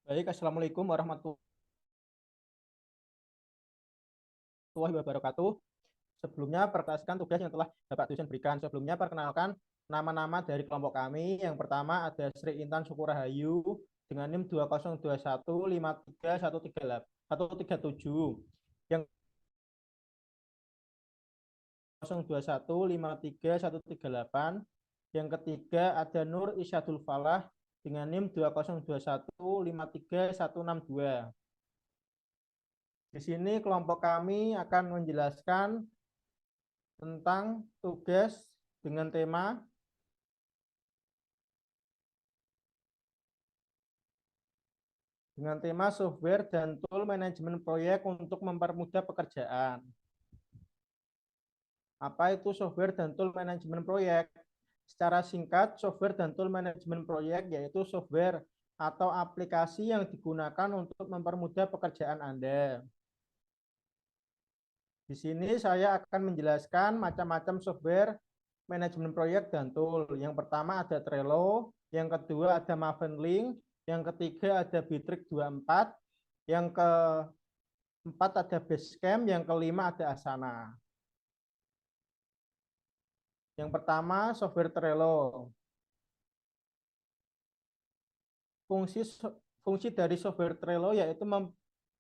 Baik, Assalamualaikum warahmatullahi wabarakatuh. Sebelumnya, perkenalkan tugas yang telah Bapak dosen berikan. Sebelumnya, perkenalkan nama-nama dari kelompok kami. Yang pertama ada Sri Intan Sukurahayu dengan NIM 2021531387. Yang 02153138. Yang ketiga ada Nur Isyadul Falah dengan NIM 2021531162. Di sini kelompok kami akan menjelaskan tentang tugas dengan tema software dan tool manajemen proyek untuk mempermudah pekerjaan. Apa itu software dan tool manajemen proyek? Secara singkat, software dan tool manajemen proyek yaitu software atau aplikasi yang digunakan untuk mempermudah pekerjaan Anda. Di sini saya akan menjelaskan macam-macam software manajemen proyek dan tool. Yang pertama ada Trello, yang kedua ada Mavenlink, yang ketiga ada Bittrex 24, yang keempat ada Basecamp, yang kelima ada Asana. Yang pertama software Trello. Fungsi dari software Trello yaitu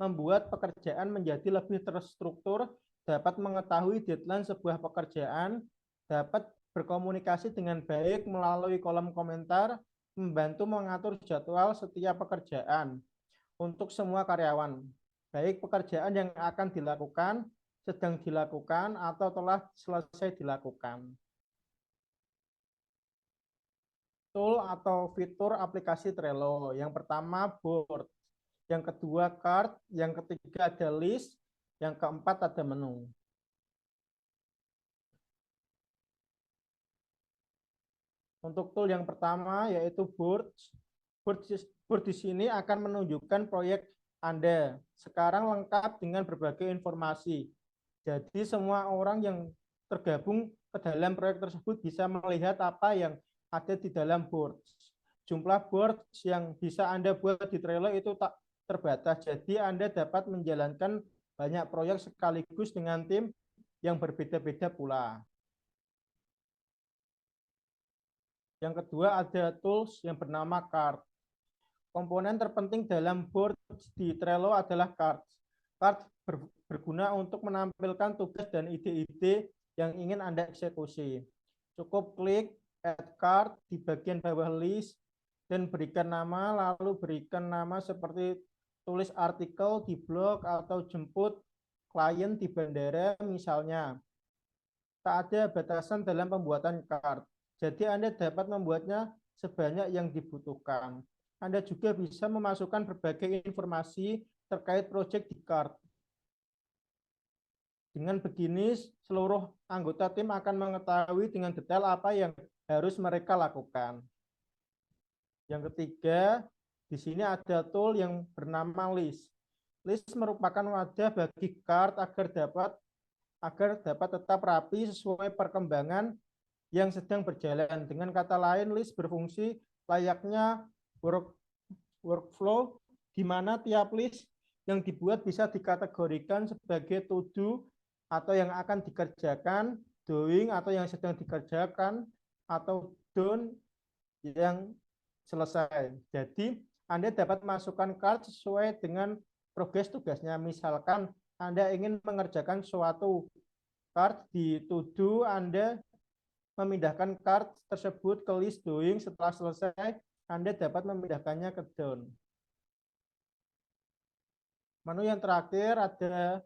membuat pekerjaan menjadi lebih terstruktur, dapat mengetahui deadline sebuah pekerjaan, dapat berkomunikasi dengan baik melalui kolom komentar, membantu mengatur jadwal setiap pekerjaan untuk semua karyawan, baik pekerjaan yang akan dilakukan, sedang dilakukan, atau telah selesai dilakukan. Tool atau fitur aplikasi Trello. Yang pertama board, yang kedua card, yang ketiga ada list, yang keempat ada menu. Untuk tool yang pertama yaitu board. Board di sini akan menunjukkan proyek Anda. Sekarang lengkap dengan berbagai informasi. Jadi semua orang yang tergabung ke dalam proyek tersebut bisa melihat apa yang ada di dalam board. Jumlah board yang bisa Anda buat di Trello itu tak terbatas. Jadi Anda dapat menjalankan banyak proyek sekaligus dengan tim yang berbeda-beda pula. Yang kedua ada tools yang bernama card. Komponen terpenting dalam board di Trello adalah cards. Card berguna untuk menampilkan tugas dan ide-ide yang ingin Anda eksekusi. Cukup klik add card di bagian bawah list dan berikan nama, lalu berikan nama seperti tulis artikel di blog atau jemput klien di bandara misalnya. Tak ada batasan dalam pembuatan card. Jadi Anda dapat membuatnya sebanyak yang dibutuhkan. Anda juga bisa memasukkan berbagai informasi terkait proyek di card. Dengan begini, seluruh anggota tim akan mengetahui dengan detail apa yang harus mereka lakukan. Yang ketiga, di sini ada tool yang bernama list. List merupakan wadah bagi card agar dapat tetap rapi sesuai perkembangan yang sedang berjalan. Dengan kata lain, list berfungsi layaknya workflow di mana tiap list yang dibuat bisa dikategorikan sebagai to do atau yang akan dikerjakan, doing atau yang sedang dikerjakan, atau done yang selesai. Jadi Anda dapat masukkan card sesuai dengan progres tugasnya. Misalkan Anda ingin mengerjakan suatu card di to do, Anda memindahkan card tersebut ke list doing. Setelah selesai, Anda dapat memindahkannya ke done. Menu yang terakhir ada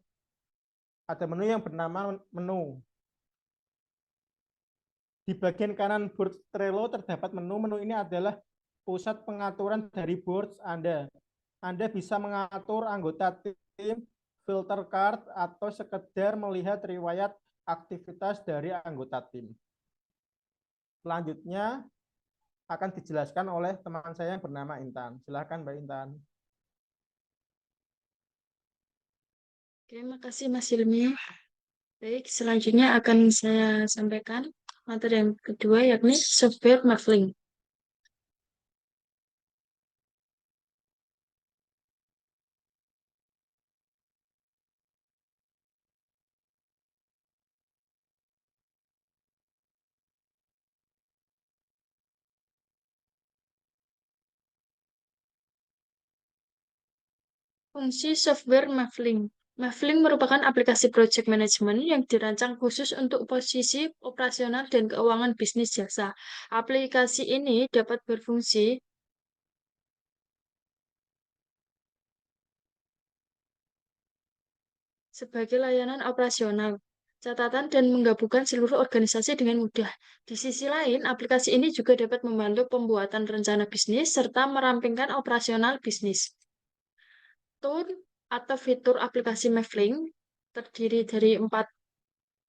menu yang bernama menu. Di bagian kanan board Trello terdapat menu. Menu ini adalah pusat pengaturan dari board Anda. Anda bisa mengatur anggota tim, filter card, atau sekedar melihat riwayat aktivitas dari anggota tim. Selanjutnya akan dijelaskan oleh teman saya yang bernama Intan. Silakan Mbak Intan. Terima kasih Mas Hilmi. Baik, selanjutnya akan saya sampaikan materi yang kedua yakni software Mavenlink. Fungsi software Mavlink. Mavlink merupakan aplikasi project management yang dirancang khusus untuk posisi operasional dan keuangan bisnis jasa. Aplikasi ini dapat berfungsi sebagai layanan operasional, catatan, dan menggabungkan seluruh organisasi dengan mudah. Di sisi lain, aplikasi ini juga dapat membantu pembuatan rencana bisnis serta merampingkan operasional bisnis. Tool atau fitur aplikasi Mavlink terdiri dari 4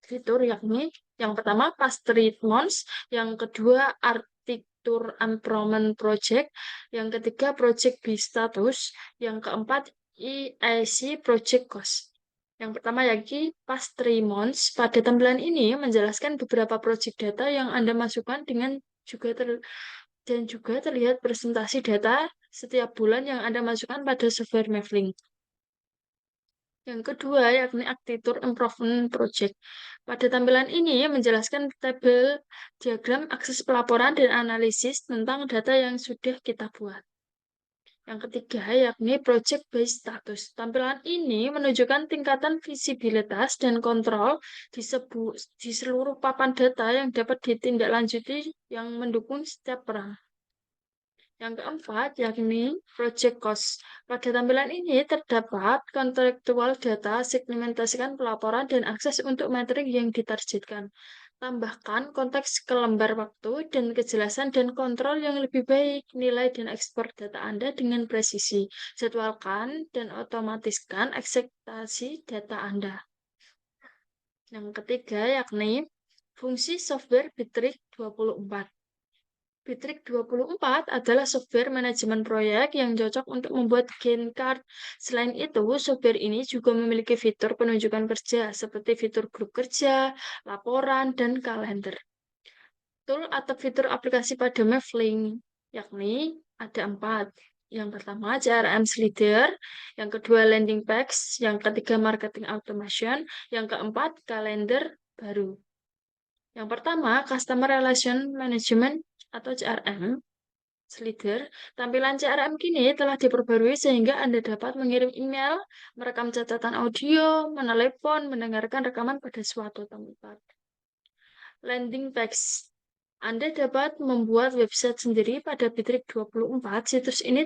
fitur, yakni yang pertama Past Treatments, yang kedua Architecture Improvement Project, yang ketiga Project B Status, yang keempat EIC Project Cost. Yang pertama yakni Past Treatments. Pada tampilan ini menjelaskan beberapa project data yang Anda masukkan dan juga terlihat presentasi data setiap bulan yang Anda masukkan pada software Mavlink. Yang kedua, yakni Architecture Improvement Project. Pada tampilan ini menjelaskan tabel diagram akses pelaporan dan analisis tentang data yang sudah kita buat. Yang ketiga, yakni Project Based Status. Tampilan ini menunjukkan tingkatan visibilitas dan kontrol di seluruh papan data yang dapat ditindaklanjuti yang mendukung setiap peran. Yang keempat, yakni project cost. Pada tampilan ini terdapat kontraktual data, segmentasikan pelaporan, dan akses untuk metrik yang ditargetkan. Tambahkan konteks ke lembar waktu dan kejelasan dan kontrol yang lebih baik, nilai dan ekspor data Anda dengan presisi. Jadwalkan dan otomatiskan ekspektasi data Anda. Yang ketiga, yakni fungsi software Bitrix 24. Bitrix 24 adalah software manajemen proyek yang cocok untuk membuat Gantt chart. Selain itu, software ini juga memiliki fitur penunjukan kerja seperti fitur grup kerja, laporan, dan kalender. Tool atau fitur aplikasi pada Mavlink, yakni ada 4. Yang pertama, CRM Slider, yang kedua landing page, yang ketiga marketing automation, yang keempat kalender baru. Yang pertama, Customer Relation Management atau CRM Slider. Tampilan CRM kini telah diperbarui sehingga Anda dapat mengirim email, merekam catatan audio, menelepon, mendengarkan rekaman pada suatu tempat. Landing page. Anda dapat membuat website sendiri pada Bitrix 24. Situs ini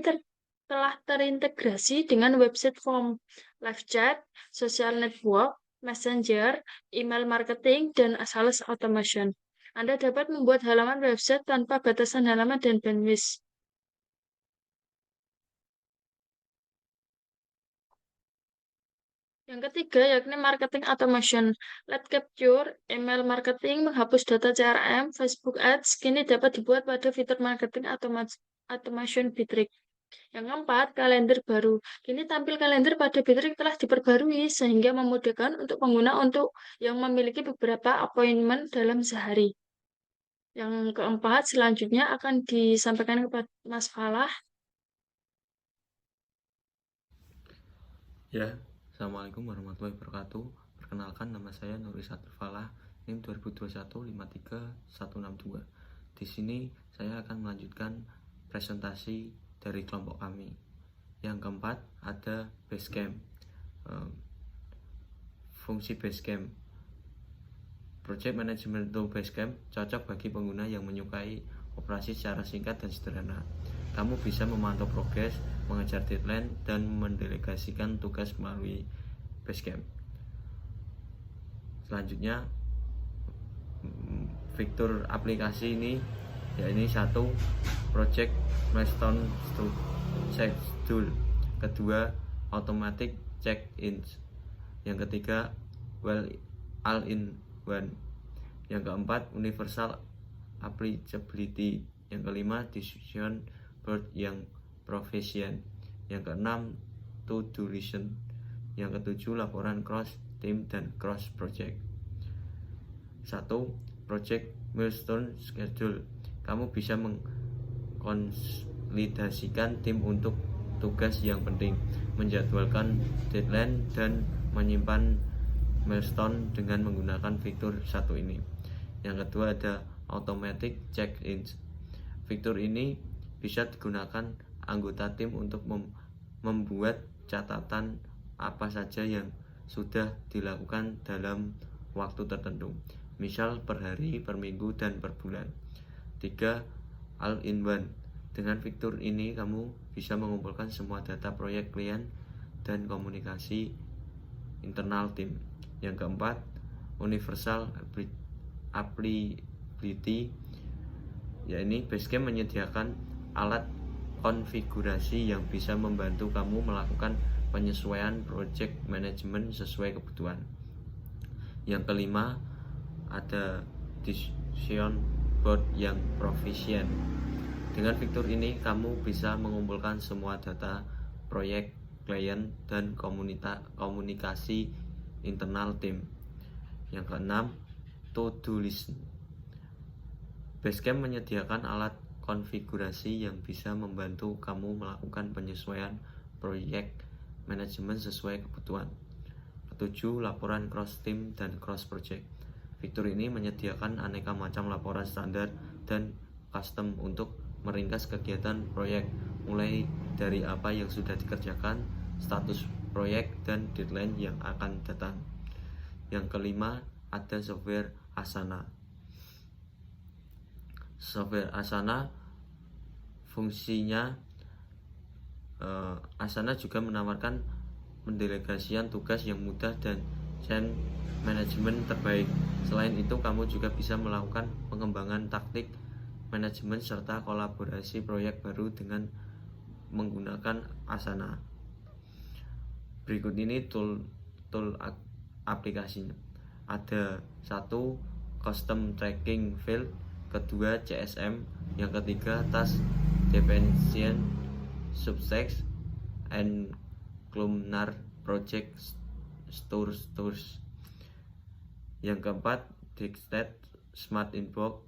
telah terintegrasi dengan website form, live chat, social network, messenger, email marketing, dan sales automation. Anda dapat membuat halaman website tanpa batasan halaman dan bandwidth. Yang ketiga, yakni marketing automation. Lead capture, email marketing, menghapus data CRM, Facebook Ads, kini dapat dibuat pada fitur marketing automation Bitrix. Yang keempat, kalender baru. Kini tampil kalender pada Bitrix telah diperbarui sehingga memudahkan untuk pengguna untuk yang memiliki beberapa appointment dalam sehari. Yang keempat, selanjutnya akan disampaikan kepada Mas Falah. Ya, Assalamualaikum warahmatullahi wabarakatuh. Perkenalkan, nama saya Nurisatul Falah, NIM 2021 53162. Di sini saya akan melanjutkan presentasi dari kelompok kami. Yang keempat ada Basecamp. Fungsi Basecamp. Project Management Tool Basecamp cocok bagi pengguna yang menyukai operasi secara singkat dan sederhana. Kamu bisa memantau progres, mengejar deadline, dan mendelegasikan tugas melalui Basecamp. Selanjutnya, fitur aplikasi ini yakni 1. Project Milestone Schedule, kedua Automatic Check-ins, yang ketiga All-in-One, yang keempat Universal Applicability, yang kelima Decision Board yang Proficient, yang keenam To-do list, yang ketujuh laporan cross team dan cross project. 1. Project Milestone Schedule. Kamu bisa mengkonsolidasikan tim untuk tugas yang penting, menjadwalkan deadline, dan menyimpan milestone dengan menggunakan fitur 1 ini. Yang kedua ada Automatic Check-ins. Fitur ini bisa digunakan anggota tim untuk membuat catatan apa saja yang sudah dilakukan dalam waktu tertentu, misal per hari, per minggu, dan per bulan. 3. All-in-one. Dengan fitur ini kamu bisa mengumpulkan semua data proyek klien dan komunikasi internal tim. Yang keempat, universal applicability. Yakni Basecamp menyediakan alat konfigurasi yang bisa membantu kamu melakukan penyesuaian project management sesuai kebutuhan. Yang kelima, ada decision board yang proficient. Dengan fitur ini kamu bisa mengumpulkan semua data proyek, klien, dan komunikasi internal tim. Yang keenam, to-do list. Basecamp menyediakan alat konfigurasi yang bisa membantu kamu melakukan penyesuaian proyek manajemen sesuai kebutuhan. Ketujuh, laporan cross team dan cross project. Fitur ini menyediakan aneka macam laporan standar dan custom untuk meringkas kegiatan proyek, mulai dari apa yang sudah dikerjakan, status proyek, dan deadline yang akan datang. Yang kelima, ada software Asana. Software Asana fungsinya Asana juga menawarkan pendelegasian tugas yang mudah dan change manajemen terbaik. Selain itu, kamu juga bisa melakukan pengembangan taktik manajemen serta kolaborasi proyek baru dengan menggunakan Asana. Berikut ini tool aplikasinya. Ada 1. Custom tracking field, kedua CSM, yang ketiga task definition subtext and columnar project stores. Yang keempat, Dixstat Smart Inbox.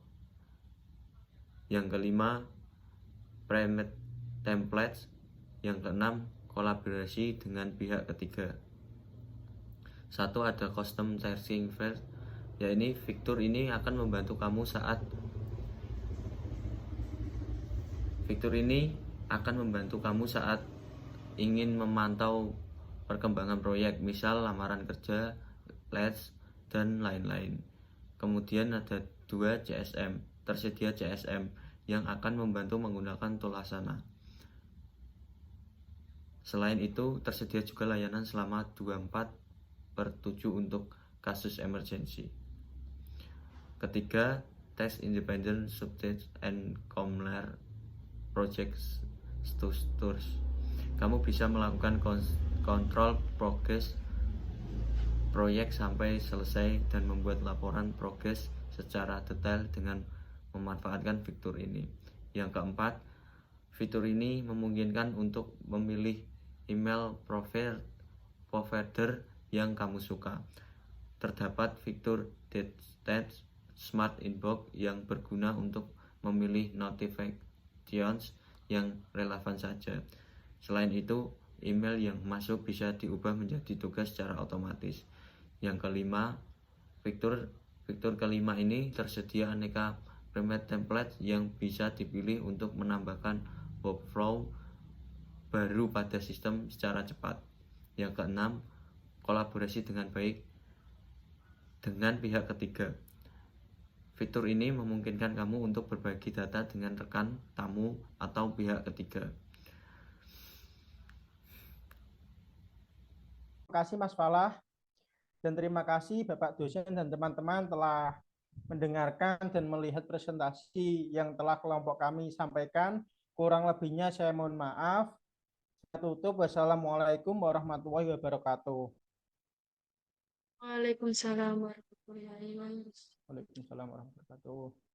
Yang kelima, Premade Templates. Yang keenam, kolaborasi dengan pihak ketiga. 1. Ada custom tracking field. Yakni fitur ini akan membantu kamu saat ingin memantau perkembangan proyek, misal lamaran kerja, leads, dan lain-lain. Kemudian ada 2. CSM. Tersedia CSM yang akan membantu menggunakan tool Asana. Selain itu, tersedia juga layanan selama 24/7 untuk kasus emergency. Ketiga, Task Independent Subtext and Columnar Project Stores. Kamu bisa melakukan kontrol progres proyek sampai selesai dan membuat laporan progres secara detail dengan memanfaatkan fitur ini. Yang keempat, fitur ini memungkinkan untuk memilih email provider yang kamu suka. Terdapat fitur Dixstat Smart Inbox yang berguna untuk memilih notifications yang relevan saja. Selain itu, email yang masuk bisa diubah menjadi tugas secara otomatis. Yang kelima, fitur kelima ini tersedia aneka premade template yang bisa dipilih untuk menambahkan workflow baru pada sistem secara cepat. Yang keenam, kolaborasi dengan baik dengan pihak ketiga. Fitur ini memungkinkan kamu untuk berbagi data dengan rekan, tamu, atau pihak ketiga. Terima kasih Mas Falah, dan terima kasih Bapak dosen dan teman-teman telah mendengarkan dan melihat presentasi yang telah kelompok kami sampaikan. Kurang lebihnya saya mohon maaf. Saya tutup. Wassalamualaikum warahmatullahi wabarakatuh. Waalaikumsalam warahmatullahi wabarakatuh. Waalaikumsalam warahmatullahi wabarakatuh.